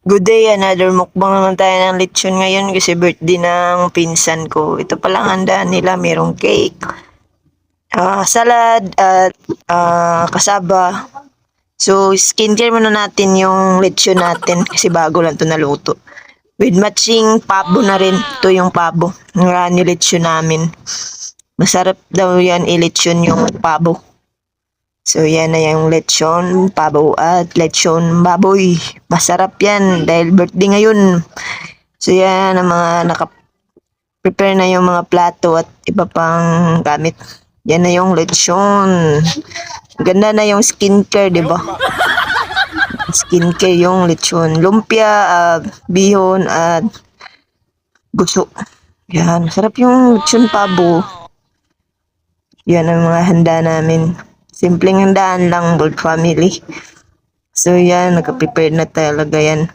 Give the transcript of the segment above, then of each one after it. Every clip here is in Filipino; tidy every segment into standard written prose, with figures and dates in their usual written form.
Good day, another mukbang naman tayo ng lechon ngayon kasi birthday ng pinsan ko. Ito palang handa nila, merong cake, salad at kasaba. So, skincare muna natin yung lechon natin kasi bago lang to naluto. With matching pabo na rin. Ito yung pabo ng nilechon namin. Masarap daw yan ilechon yung pabo. So, yan na yung lechon, pabo at lechon baboy. Masarap yan dahil birthday ngayon. So, yan ang mga naka-prepare na yung mga plato at iba pang gamit. Yan na yung lechon. Ganda na yung skincare, di ba? Skincare yung lechon. Lumpia, bihon, at guso. Yan, masarap yung lechon pabo. Yan ang mga handa namin. Simpleng handaan lang, good family. So yan, nagka-prepare na talaga yan.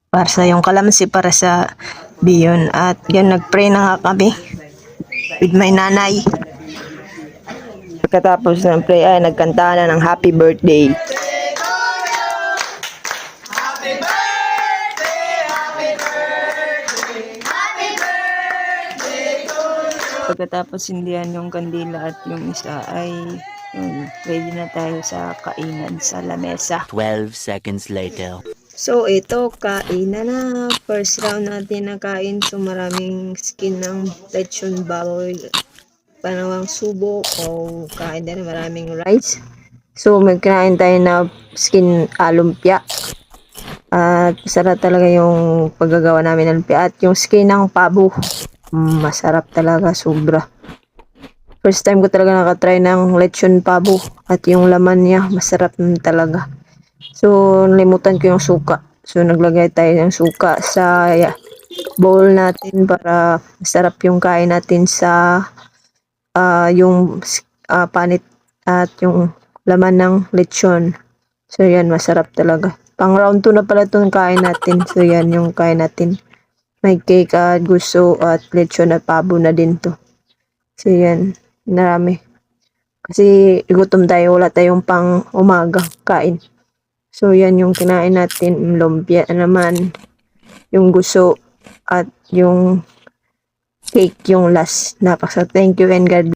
Para sa yung kalamansi, para sa bihon. At yan, nag-pray na nga kami with my nanay. Pagkatapos ng pray ay nagkanta na ng happy birthday. Pagkatapos hindihan yung kandila at yung isa ay ready na tayo sa kainan sa lamesa. 12 seconds later. So ito, kainan na. First round natin na kain. So maraming skin ng lechon baboy. Panawang subo o kain din maraming rice. So magkain tayo na skin lumpia. At masarap talaga yung paggagawa namin ng lumpia. At yung skin ng pabo. Masarap talaga, sobra. First time ko talaga nakatry ng lechon pabo. At yung laman niya, masarap talaga. So, nalimutan ko yung suka. So, naglagay tayo ng suka sa bowl natin para masarap yung kain natin sa yung panit at yung laman ng lechon. So, yan, masarap talaga. Pang round 2 na pala itong kain natin. So, yan yung kain natin. May cake at gusto at lechon at pabo na din to. So, yan. Narami. Kasi gutom tayo. Wala tayong pang umaga kain. So, yan yung kinain natin. Lumpia naman. Yung gusto at yung cake yung last. Napakasarap. Thank you and God bless.